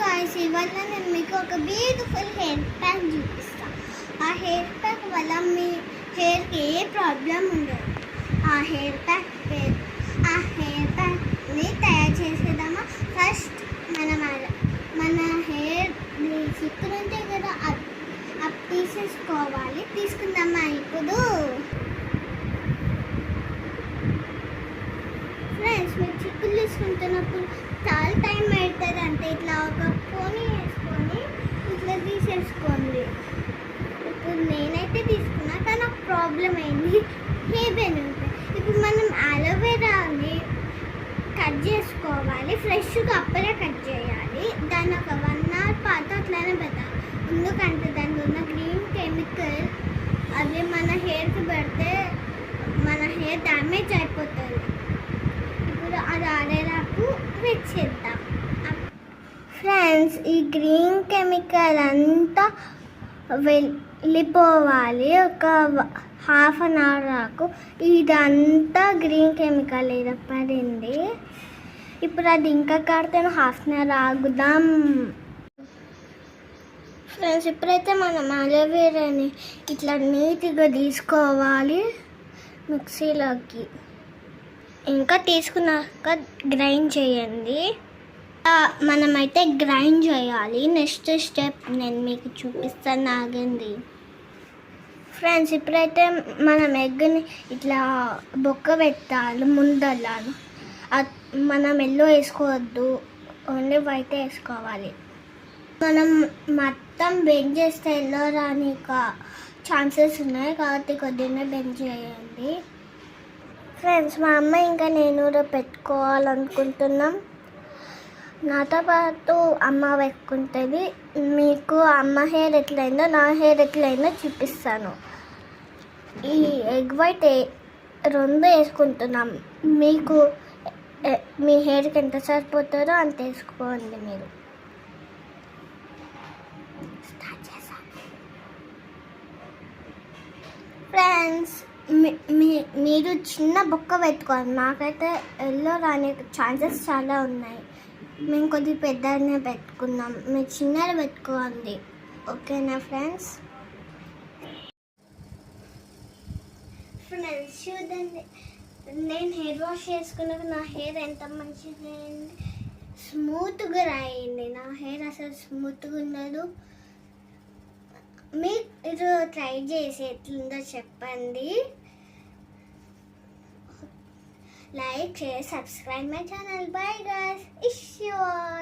Guys, ఇవాళ నేను మీకు ఒక బ్యూటిఫుల్ హెయిర్ ప్యాక్ చూపిస్తాను. ఆ హెయిర్ ప్యాక్ వల్ల మీ హెయిర్కి ఏ ప్రాబ్లం ఉండదు. ఆ హెయిర్ ప్యాక్ని తయారు చేసేద్దామా. ఫస్ట్ మన హెయిర్ చిక్కులు ఉంటాయి కదా, అవి తీసేసుకోవాలి. తీసుకుందామా ఇప్పుడు. ఫ్రెండ్స్, మీరు చిక్కులు తీసుకుంటున్నప్పుడు చాలా టైం పడుతుంది. అంటే ఇట్లా ఒక పోనీ వేసుకొని ఇట్లా తీసేసుకోండి. ఇప్పుడు నేనైతే తీసుకున్నా, కానీ నాకు ప్రాబ్లం అయింది. హెయిర్ బెన్ ఉంటుంది. ఇప్పుడు మనం అలోవెరాని కట్ చేసుకోవాలి. ఫ్రెష్గా అప్పుడే కట్ చేయాలి. దాన్ని ఒక 1 hour పాటు అట్లనే పెట్టాలి. ఎందుకంటే దాంట్లో ఉన్న గ్రీన్ కెమికల్ అది మన హెయిర్కి పెడితే మన హెయిర్ డ్యామేజ్ అయిపోతుంది. ఇప్పుడు అది ఆడేలాకు వెయిట్ చేద్దాం. ఫ్రెండ్స్, ఈ గ్రీన్ కెమికల్ అంతా వెళ్ళిపోవాలి. ఒక 1/2 hour దాకా ఇదంతా గ్రీన్ కెమికల్ ఇది పడింది. ఇప్పుడు అది ఇంకా కడితే 1/2 hour ఆగుదాం. ఫ్రెండ్స్, ఇప్పుడైతే మనం అలోవెరాని ఇట్లా నీట్గా తీసుకోవాలి మిక్సీలోకి. ఇంకా తీసుకున్నాక గ్రైండ్ చేయండి. మనమైతే గ్రైండ్ చేయాలి. నెక్స్ట్ స్టెప్ నేను మీకు చూపిస్తాను, ఆగండి. ఫ్రెండ్స్, ఇప్పుడైతే మనం ఎగ్ని ఇట్లా బొక్క పెట్టాలి. ముందలాను మనం ఎల్లో వేసుకోవద్దు, ఓన్లీ వైట్ వేసుకోవాలి. మనం మొత్తం బెండ్ చేస్తే ఎల్లో రానిక ఛాన్సెస్ ఉన్నాయి, కాబట్టి కొద్దిగా బెండ్ చేయండి. ఫ్రెండ్స్, మా అమ్మ ఇంకా నేను కూడా పెట్టుకోవాలనుకుంటున్నాం. నాతో పాటు అమ్మ పెట్టుకుంటుంది. మీకు అమ్మ హెయిర్ ఎట్లయిందో నా హెయిర్ ఎట్లయిందో చూపిస్తాను. ఈ ఎగ్ వైట్ 2 వేసుకుంటున్నాం. మీకు మీ హెయిర్కి ఎంత సరిపోతుందో అంత వేసుకోండి. మీరు ఫ్రెండ్స్, మీరు చిన్న బొక్క పెట్టుకోండి. నాకైతే ఎల్లో రాని ఛాన్సెస్ చాలా ఉన్నాయి. మేము కొద్దిగా పెద్దనే పెట్టుకున్నాం. మీరు చిన్నది పెట్టుకోండి, ఓకేనా ఫ్రెండ్స్? ఫ్రెండ్స్, చూడండి, నేను హెయిర్ వాష్ చేసుకున్నాక నా హెయిర్ ఎంత మంచిగా అయింది. స్మూత్గా అయింది. నా హెయిర్ అసలు స్మూత్గా ఉండదు. మీరు ట్రై చేసి ఎట్లుందో చెప్పండి. Like, share, subscribe my channel. Bye guys, ఇష్ యూ ఆల్.